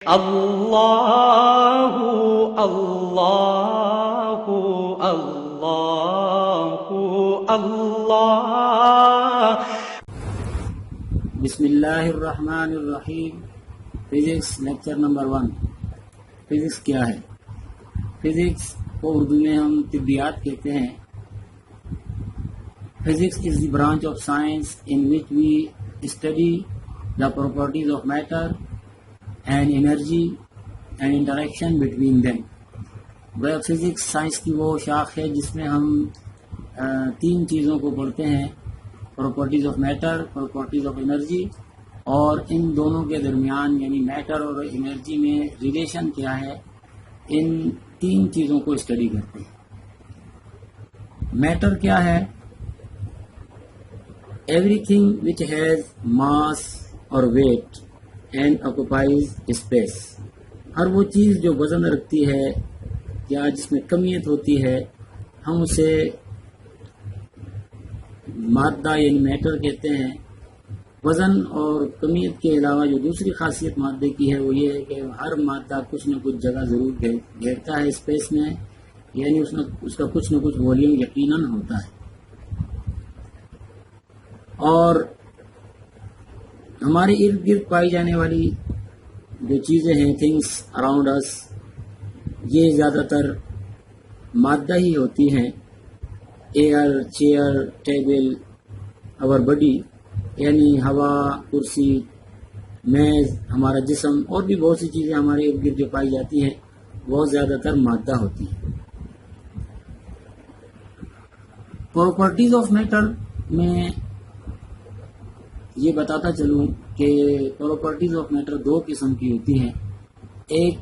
اللہ اللہ اللہ اللہ۔ بسم اللہ الرحمن الرحیم۔ Physics lecture number 1۔ فزکس کیا ہے؟ فزکس کو اردو میں ہم طبیات کہتے ہیں۔ Physics is the branch of science in which we study the properties of matter and energy and interaction between them. وہ فزکس سائنس کی وہ شاخ ہے جس میں ہم تین چیزوں کو پڑھتے ہیں: properties of matter, properties of energy, اور ان دونوں کے درمیان یعنی میٹر اور انرجی میں ریلیشن کیا ہے، ان تین چیزوں کو اسٹڈی کرتے ہیں۔ میٹر کیا ہے؟ Everything which has mass or weight and occupies space. ہر وہ چیز جو وزن رکھتی ہے یا جس میں کمیت ہوتی ہے، ہم اسے مادہ یعنی میٹر کہتے ہیں۔ وزن اور کمیت کے علاوہ جو دوسری خاصیت مادے کی ہے وہ یہ ہے کہ ہر مادہ کچھ نہ کچھ جگہ ضرور گھیرتا ہے اسپیس میں، یعنی اس کا کچھ نہ کچھ والیوم یقیناً ہوتا ہے۔ اور ہمارے ارد گرد پائی جانے والی جو چیزیں ہیں، تھنگس اراؤنڈ اس، یہ زیادہ تر مادہ ہی ہوتی ہیں۔ ایئر، چیئر، ٹیبل، اور باڈی یعنی ہوا، کرسی، میز، ہمارا جسم، اور بھی بہت سی چیزیں ہمارے ارد گرد جو پائی جاتی ہیں وہ زیادہ تر مادہ ہوتی ہیں۔ پراپرٹیز آف میٹر میں یہ بتاتا چلوں کہ پراپرٹیز آف میٹر دو قسم کی ہوتی ہیں، ایک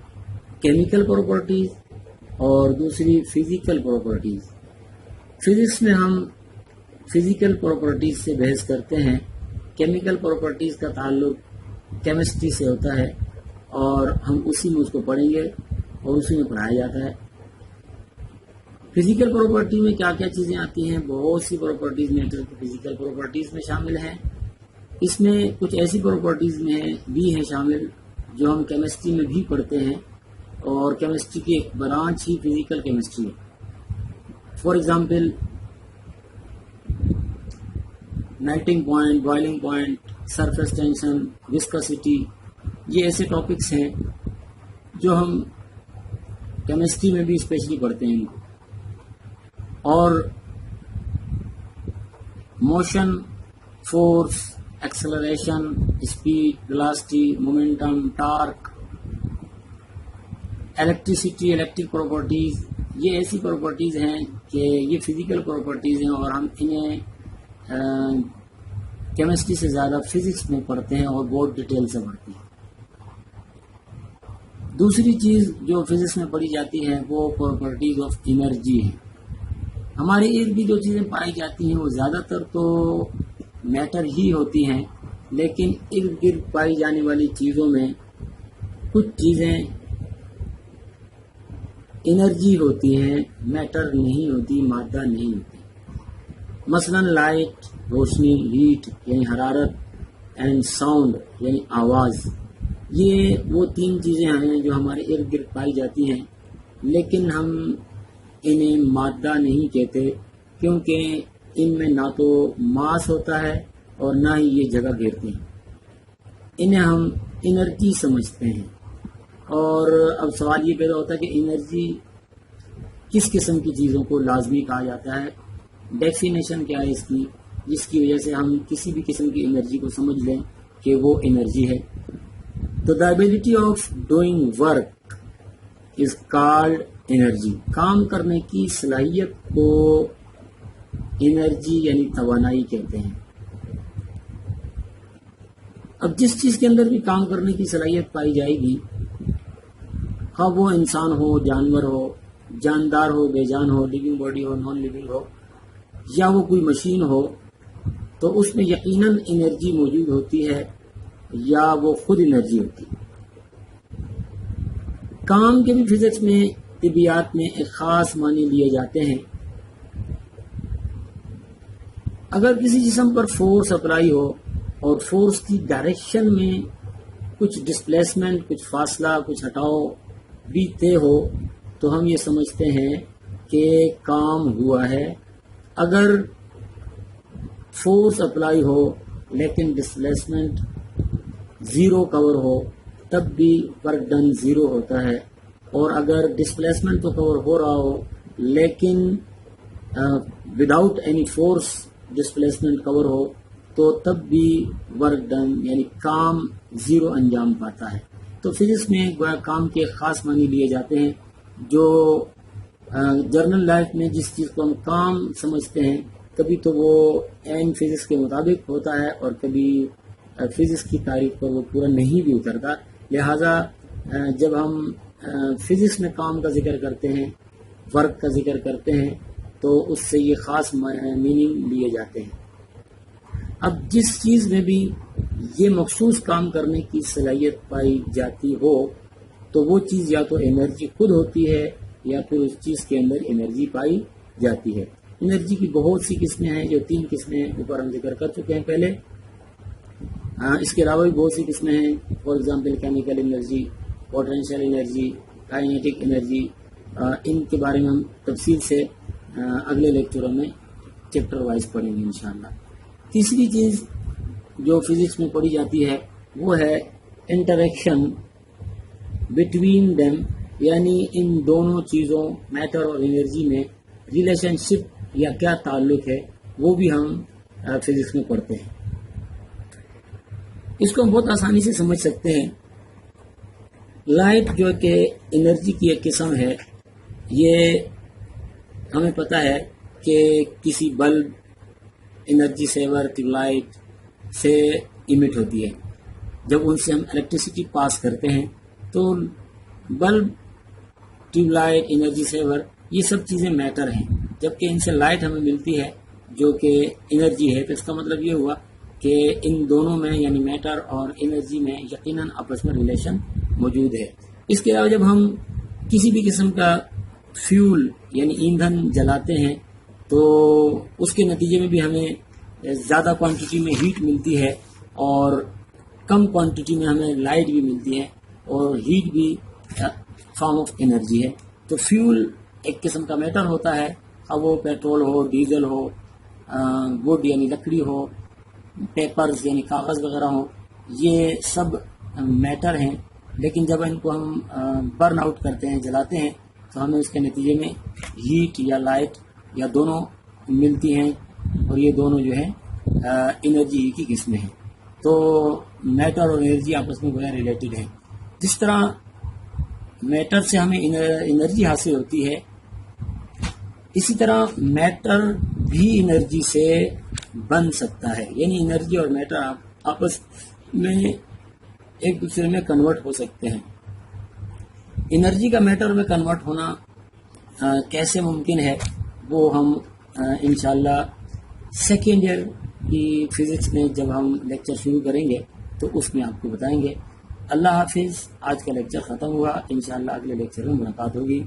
کیمیکل پراپرٹیز اور دوسری فزیکل پراپرٹیز۔ فزکس میں ہم فزیکل پراپرٹیز سے بحث کرتے ہیں، کیمیکل پراپرٹیز کا تعلق کیمسٹری سے ہوتا ہے اور ہم اسی میں اس کو پڑھیں گے اور اسی میں پڑھایا جاتا ہے۔ فزیکل پراپرٹی میں کیا کیا چیزیں آتی ہیں؟ بہت سی پراپرٹیز میٹر کی فزیکل پراپرٹیز میں شامل ہیں۔ اس میں کچھ ایسی پراپرٹیز میں بھی ہیں شامل جو ہم کیمسٹری میں بھی پڑھتے ہیں، اور کیمسٹری کی ایک برانچ ہی فزیکل کیمسٹری ہے۔ For example, melting point, boiling point, surface tension, viscosity, یہ ایسے ٹاپکس ہیں جو ہم کیمسٹری میں بھی اسپیشلی پڑھتے ہیں۔ اور motion, force, acceleration, speed, velocity, momentum, talk, electricity, electric properties, یہ ایسی پراپرٹیز ہیں کہ یہ فزیکل پراپرٹیز ہیں اور ہم انہیں کیمسٹری سے زیادہ فزکس میں پڑھتے ہیں اور بہت ڈیٹیل سے پڑھتے ہیں۔ دوسری چیز جو فزکس میں پڑھی جاتی ہے وہ پراپرٹیز آف انرجی ہے۔ ہمارے ارد گرد جو چیزیں پائی جاتی ہیں وہ زیادہ تر تو میٹر ہی ہوتی ہیں، لیکن ارد گرد پائی جانے والی چیزوں میں کچھ چیزیں انرجی ہوتی ہیں، میٹر نہیں ہوتی، مادہ نہیں ہوتی۔ مثلا لائٹ، روشنی، ہیٹ یعنی حرارت، اینڈ ساؤنڈ یعنی آواز، یہ وہ تین چیزیں ہیں جو ہمارے ارد گرد پائی جاتی ہیں، لیکن ہم انہیں مادہ نہیں کہتے کیونکہ ان میں نہ تو ماس ہوتا ہے اور نہ ہی یہ جگہ گھیرتے ہیں۔ انہیں ہم انرجی سمجھتے ہیں۔ اور اب سوال یہ پیدا ہوتا ہے کہ انرجی کس قسم کی چیزوں کو لازمی کہا جاتا ہے، ڈیفینیشن کیا ہے اس کی، جس کی وجہ سے ہم کسی بھی قسم کی انرجی کو سمجھ لیں کہ وہ انرجی ہے۔ تو the ability of doing work is called energy۔ کام کرنے کی صلاحیت کو انرجی یعنی توانائی کہتے ہیں۔ اب جس چیز کے اندر بھی کام کرنے کی صلاحیت پائی جائے گی، خواہ وہ انسان ہو، جانور ہو، جاندار ہو، بے جان ہو، لیونگ باڈی ہو، نان لیونگ ہو، یا وہ کوئی مشین ہو، تو اس میں یقیناً انرجی موجود ہوتی ہے یا وہ خود انرجی ہوتی ہے۔ کام کے بھی فزکس میں، طبیعیات میں ایک خاص معنی لیے جاتے ہیں۔ اگر کسی جسم پر فورس اپلائی ہو اور فورس کی ڈائریکشن میں کچھ ڈسپلیسمنٹ، کچھ فاصلہ، کچھ ہٹاؤ بھی طے ہو تو ہم یہ سمجھتے ہیں کہ کام ہوا ہے۔ اگر فورس اپلائی ہو لیکن ڈسپلیسمنٹ زیرو کور ہو تب بھی ورک ڈن زیرو ہوتا ہے، اور اگر ڈسپلیسمنٹ تو کور ہو رہا ہو لیکن وداؤٹ اینی فورس ڈسپلیسمنٹ کور ہو تو تب بھی ورک ڈن یعنی کام زیرو انجام پاتا ہے۔ تو فزکس میں گویا کام کے خاص معنی لیے جاتے ہیں، جو جرنل لائف میں جس چیز کو ہم کام سمجھتے ہیں کبھی تو وہ عین فزکس کے مطابق ہوتا ہے اور کبھی فزکس کی تعریف پر وہ پورا نہیں بھی اترتا۔ لہذا جب ہم فزکس میں کام کا ذکر کرتے ہیں، ورک کا ذکر کرتے ہیں، تو اس سے یہ خاص میننگ لیے جاتے ہیں۔ اب جس چیز میں بھی یہ مخصوص کام کرنے کی صلاحیت پائی جاتی ہو تو وہ چیز یا تو انرجی خود ہوتی ہے یا پھر اس چیز کے اندر انرجی پائی جاتی ہے۔ انرجی کی بہت سی قسمیں ہیں، جو 3 قسمیں اوپر ہم ذکر کر چکے ہیں پہلے۔ اس کے علاوہ بھی بہت سی قسمیں ہیں، for example chemical energy, potential energy, kinetic energy. ان کے بارے میں ہم تفصیل سے اگلے لیکچروں میں چیپٹر وائز پڑھیں گے انشاءاللہ۔ تیسری چیز جو فزکس میں پڑھی جاتی ہے وہ ہے انٹریکشن بٹوین دیم، یعنی ان دونوں چیزوں میٹر اور انرجی میں ریلیشن شپ یا کیا تعلق ہے، وہ بھی ہم فزکس میں پڑھتے ہیں۔ اس کو ہم بہت آسانی سے سمجھ سکتے ہیں۔ لائٹ جو کہ انرجی کی ایک قسم ہے، یہ ہمیں پتہ ہے کہ کسی bulb, energy saver, tube light سے ایمٹ ہوتی ہے۔ جب ان سے ہم الیکٹریسٹی پاس کرتے ہیں تو bulb, tube light, energy saver یہ سب چیزیں میٹر ہیں، جبکہ ان سے لائٹ ہمیں ملتی ہے جو کہ انرجی ہے۔ تو اس کا مطلب یہ ہوا کہ ان دونوں میں یعنی میٹر اور انرجی میں یقیناً آپس میں ریلیشن موجود ہے۔ اس کے علاوہ جب ہم کسی بھی قسم کا فیول یعنی ایندھن جلاتے ہیں تو اس کے نتیجے میں بھی ہمیں زیادہ کوانٹٹی میں ہیٹ ملتی ہے اور کم کوانٹٹی میں ہمیں لائٹ بھی ملتی ہے، اور ہیٹ بھی فارم آف انرجی ہے۔ تو فیول ایک قسم کا میٹر ہوتا ہے، اب وہ petrol who, diesel who, would یعنی لکڑی ہو، پیپرز یعنی کاغذ وغیرہ ہو، یہ سب میٹر ہیں۔ لیکن جب ان کو ہم برن آؤٹ کرتے ہیں، جلاتے ہیں، تو ہمیں اس کے نتیجے میں ہیٹ یا لائٹ یا دونوں ملتی ہیں، اور یہ دونوں جو ہے انرجی کی قسمیں ہیں۔ تو میٹر اور انرجی آپس میں گویا ریلیٹڈ ہیں۔ جس طرح میٹر سے ہمیں انرجی حاصل ہوتی ہے، اسی طرح میٹر بھی انرجی سے بن سکتا ہے، یعنی انرجی اور میٹر آپس میں ایک دوسرے میں کنورٹ ہو سکتے ہیں۔ انرجی کا میٹر میں کنورٹ ہونا کیسے ممکن ہے وہ ہم انشاءاللہ سیکنڈ ایئر کی فزکس میں جب ہم لیکچر شروع کریں گے تو اس میں آپ کو بتائیں گے۔ اللہ حافظ، آج کا لیکچر ختم ہوا، انشاءاللہ اگلے لیکچر میں ملاقات ہوگی۔